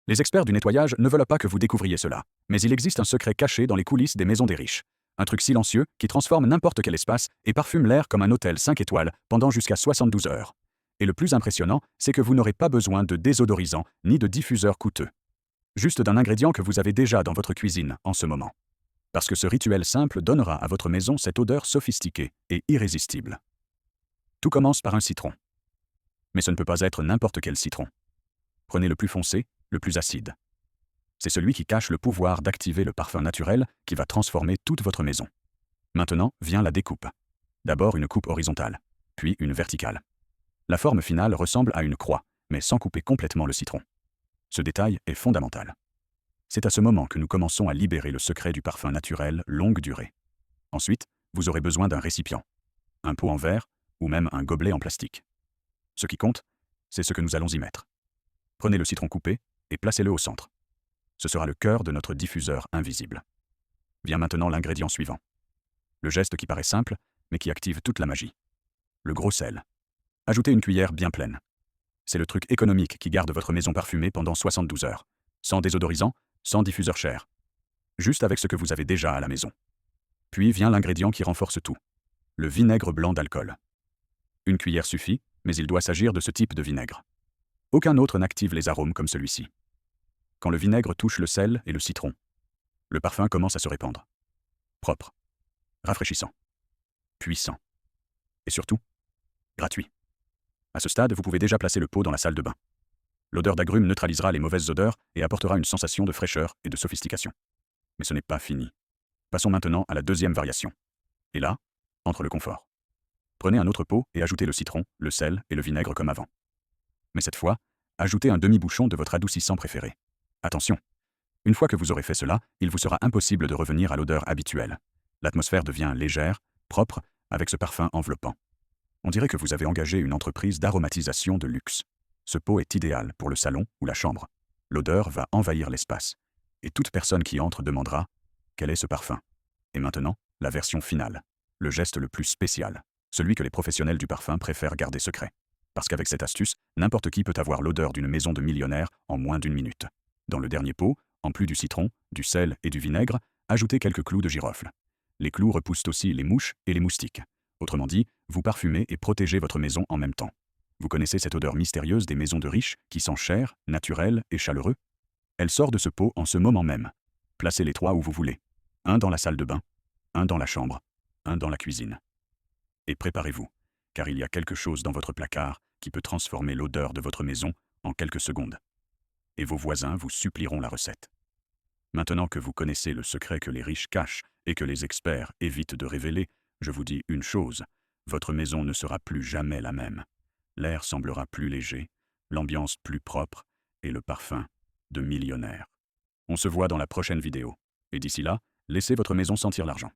Les experts du nettoyage ne veulent pas que vous découvriez cela, mais il existe un secret caché dans les coulisses des maisons des riches. Un truc silencieux qui transforme n'importe quel espace et parfume l'air comme un hôtel 5 étoiles pendant jusqu'à 72 heures. Et le plus impressionnant, c'est que vous n'aurez pas besoin de désodorisant ni de diffuseur coûteux. Juste d'un ingrédient que vous avez déjà dans votre cuisine en ce moment. Parce que ce rituel simple donnera à votre maison cette odeur sophistiquée et irrésistible. Tout commence par un citron. Mais ce ne peut pas être n'importe quel citron. Prenez le plus foncé, le plus acide. C'est celui qui cache le pouvoir d'activer le parfum naturel qui va transformer toute votre maison. Maintenant vient la découpe. D'abord une coupe horizontale, puis une verticale. La forme finale ressemble à une croix, mais sans couper complètement le citron. Ce détail est fondamental. C'est à ce moment que nous commençons à libérer le secret du parfum naturel longue durée. Ensuite, vous aurez besoin d'un récipient, un pot en verre ou même un gobelet en plastique. Ce qui compte, c'est ce que nous allons y mettre. Prenez le citron coupé et placez-le au centre. Ce sera le cœur de notre diffuseur invisible. Vient maintenant l'ingrédient suivant. Le geste qui paraît simple, mais qui active toute la magie. Le gros sel. Ajoutez une cuillère bien pleine. C'est le truc économique qui garde votre maison parfumée pendant 72 heures. Sans désodorisant, sans diffuseur cher. Juste avec ce que vous avez déjà à la maison. Puis vient l'ingrédient qui renforce tout. Le vinaigre blanc d'alcool. Une cuillère suffit, mais il doit s'agir de ce type de vinaigre. Aucun autre n'active les arômes comme celui-ci. Quand le vinaigre touche le sel et le citron, le parfum commence à se répandre. Propre, rafraîchissant, puissant. Et surtout, gratuit. À ce stade, vous pouvez déjà placer le pot dans la salle de bain. L'odeur d'agrumes neutralisera les mauvaises odeurs et apportera une sensation de fraîcheur et de sophistication. Mais ce n'est pas fini. Passons maintenant à la deuxième variation. Et là, entre le confort. Prenez un autre pot et ajoutez le citron, le sel et le vinaigre comme avant. Mais cette fois, ajoutez un demi-bouchon de votre adoucissant préféré. Attention! Une fois que vous aurez fait cela, il vous sera impossible de revenir à l'odeur habituelle. L'atmosphère devient légère, propre, avec ce parfum enveloppant. On dirait que vous avez engagé une entreprise d'aromatisation de luxe. Ce pot est idéal pour le salon ou la chambre. L'odeur va envahir l'espace. Et toute personne qui entre demandera « Quel est ce parfum ?» Et maintenant, la version finale. Le geste le plus spécial. Celui que les professionnels du parfum préfèrent garder secret. Parce qu'avec cette astuce, n'importe qui peut avoir l'odeur d'une maison de millionnaire en moins d'une minute. Dans le dernier pot, en plus du citron, du sel et du vinaigre, ajoutez quelques clous de girofle. Les clous repoussent aussi les mouches et les moustiques. Autrement dit, vous parfumez et protégez votre maison en même temps. Vous connaissez cette odeur mystérieuse des maisons de riches qui sent cher, naturel et chaleureux? Elle sort de ce pot en ce moment même. Placez les 3 où vous voulez. Un dans la salle de bain, un dans la chambre, un dans la cuisine. Et préparez-vous, car il y a quelque chose dans votre placard qui peut transformer l'odeur de votre maison en quelques secondes. Et vos voisins vous supplieront la recette. Maintenant que vous connaissez le secret que les riches cachent et que les experts évitent de révéler, je vous dis une chose, votre maison ne sera plus jamais la même. L'air semblera plus léger, l'ambiance plus propre et le parfum de millionnaire. On se voit dans la prochaine vidéo. Et d'ici là, laissez votre maison sentir l'argent.